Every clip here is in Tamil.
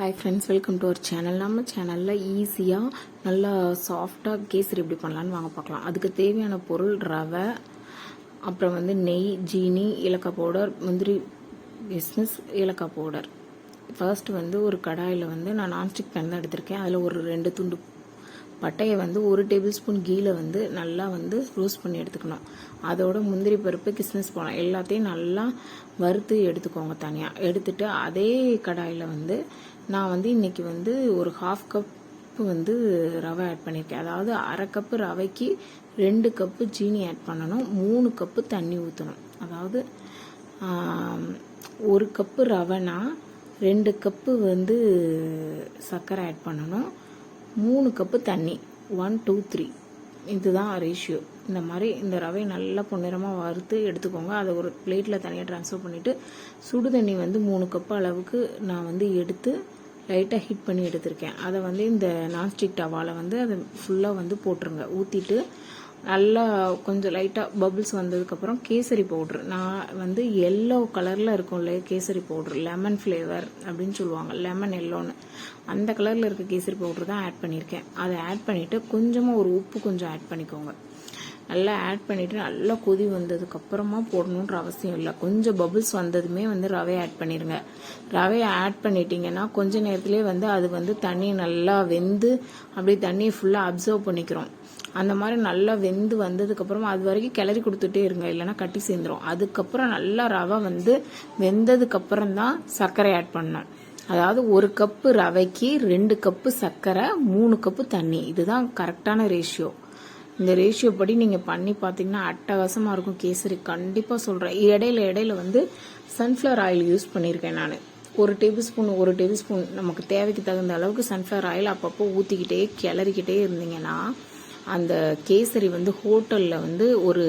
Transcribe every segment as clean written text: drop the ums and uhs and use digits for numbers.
Hi friends, welcome to our channel. நம்ம சேனலில் ஈஸியாக நல்லா சாஃப்டாக கேசரி எப்படி பண்ணலான்னு வாங்க பார்க்கலாம். அதுக்கு தேவையான பொருள் ரவை, அப்புறம் நெய், ஜீனி, ஏலக்காய் பவுடர், முந்திரி, கிஸ்மிஸ், ஏலக்காய் பவுடர். ஃபர்ஸ்ட் ஒரு கடாயில் நான் நான்ஸ்டிக் பேன் தான் எடுத்திருக்கேன். அதில் ஒரு 2 துண்டு பட்டையை 1 டேபிள் ஸ்பூன் கீழே நல்லா ரோஸ்ட் பண்ணி எடுத்துக்கணும். அதோட முந்திரி பருப்பு, கிஸ்மிஸ் பழம் எல்லாத்தையும் நல்லா வறுத்து எடுத்துக்கோங்க. தனியாக எடுத்துட்டு அதே கடாயில் நான் இன்னைக்கு ஒரு 1/2 கப் ரவை ஆட் பண்ணியிருக்கேன். அதாவது 1/2 கப்பு ரவைக்கு 2 கப்பு ஜீனி ஆட் பண்ணணும், 3 கப்பு தண்ணி ஊற்றணும். அதாவது 1 கப்பு ரவைனா 2 கப்பு சர்க்கரை ஆட் பண்ணணும், 3 கப்பு தண்ணி, 1 2 3. இதுதான் ரேஷியோ. இந்த மாதிரி இந்த ரவை நல்லா பொன்னிறமாக வறுத்து எடுத்துக்கோங்க. அதை ஒரு பிளேட்டில் தனியாக ட்ரான்ஸ்ஃபர் பண்ணிவிட்டு சுடு தண்ணி 3 கப்பு அளவுக்கு நான் எடுத்து லைட்டாக ஹீட் பண்ணி எடுத்திருக்கேன். அதை இந்த நான்ஸ்டிக் டவாவில் அதை ஃபுல்லாக போட்டுருங்க. ஊற்றிட்டு நல்லா கொஞ்சம் லைட்டாக பபிள்ஸ் வந்ததுக்கப்புறம் கேசரி பவுட்ரு, நான் எல்லோ கலரில் இருக்கும் இல்லையா கேசரி பவுட்ரு, லெமன் ஃப்ளேவர் அப்படின்னு சொல்லுவாங்க, லெமன் எல்லோன்னு, அந்த கலரில் இருக்க கேசரி பவுட்ரு தான் ஆட் பண்ணியிருக்கேன். அதை ஆட் பண்ணிவிட்டு கொஞ்சமாக ஒரு உப்பு கொஞ்சம் ஆட் பண்ணிக்கோங்க. நல்லா ஆட் பண்ணிவிட்டு நல்லா கொதி வந்ததுக்கப்புறமா போடணுன்ற அவசியம் இல்லை. கொஞ்சம் பபிள்ஸ் வந்ததுமே ரவையை ஆட் பண்ணிடுங்க. ரவையை ஆட் பண்ணிட்டீங்கன்னா கொஞ்ச நேரத்துலேயே அது தண்ணி நல்லா வெந்து அப்படியே தண்ணியை ஃபுல்லாக அப்சர்வ் பண்ணிக்கிறோம். அந்த மாதிரி நல்லா வெந்து வந்ததுக்கப்புறமா அது வரைக்கும் கிளறி கொடுத்துட்டே இருங்க, இல்லைன்னா கட்டி சேர்ந்துடும். அதுக்கப்புறம் நல்லா ரவை வெந்ததுக்கப்புறம் தான் சர்க்கரை ஆட் பண்ணணும். அதாவது 1 கப்பு ரவைக்கு 2 கப்பு சர்க்கரை, 3 கப்பு தண்ணி. இதுதான் கரெக்டான ரேஷியோ. இந்த ரேஷியோ படி நீங்கள் பண்ணி பார்த்தீங்கன்னா அட்டகாசமாக இருக்கும் கேசரி. கண்டிப்பாக சொல்கிறேன். இடையில சன்ஃப்ளவர் ஆயில் யூஸ் பண்ணியிருக்கேன் நான். 1 டேபிள் ஸ்பூன் நமக்கு தேவைக்கு தகுந்த அளவுக்கு சன்ஃப்ளவர் ஆயில் அப்பப்போ ஊற்றிக்கிட்டே கிளறிக்கிட்டே இருந்தீங்கன்னா அந்த கேசரி ஹோட்டலில் ஒரு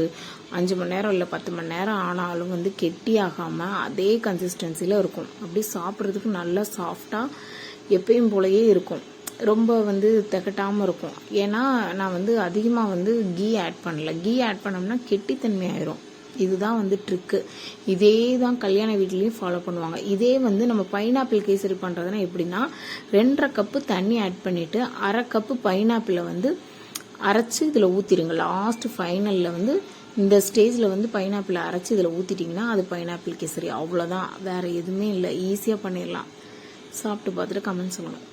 5 மணி நேரம் இல்லை 10 மணி நேரம் ஆனாலும் கெட்டியாகாமல் அதே கன்சிஸ்டன்சியில் இருக்கும். அப்படி சாப்பிட்றதுக்கு நல்லா சாஃப்டாக எப்பயும் போலயே இருக்கும். ரொம்ப திகட்டாமல் இருக்கும். ஏன்னா நான் அதிகமாக கீ ஆட் பண்ணல. கீ ஆட் பண்ணோம்னா கெட்டித்தன்மை ஆயிரும். இதுதான் ட்ரிக்கு. இதே தான் கல்யாண வீட்லேயும் ஃபாலோ பண்ணுவாங்க. இதே நம்ம பைனாப்பிள் கேசரி பண்ணுறதுனா எப்படின்னா 2.5 கப்பு தண்ணி ஆட் பண்ணிவிட்டு 1/2 கப்பு பைனாப்பிளை அரைச்சி இதில் ஊற்றிடுங்க. லாஸ்ட் ஃபைனலில் இந்த ஸ்டேஜில் பைனாப்பிளை அரைச்சி இதில் ஊற்றிட்டிங்கன்னா அது பைனாப்பிள் கேசரி. அவ்வளோதான், வேறு எதுவுமே இல்லை. ஈஸியாக பண்ணிடலாம். சாப்பிட்டு பார்த்துட்டு கமெண்ட் சொல்லுங்கள்.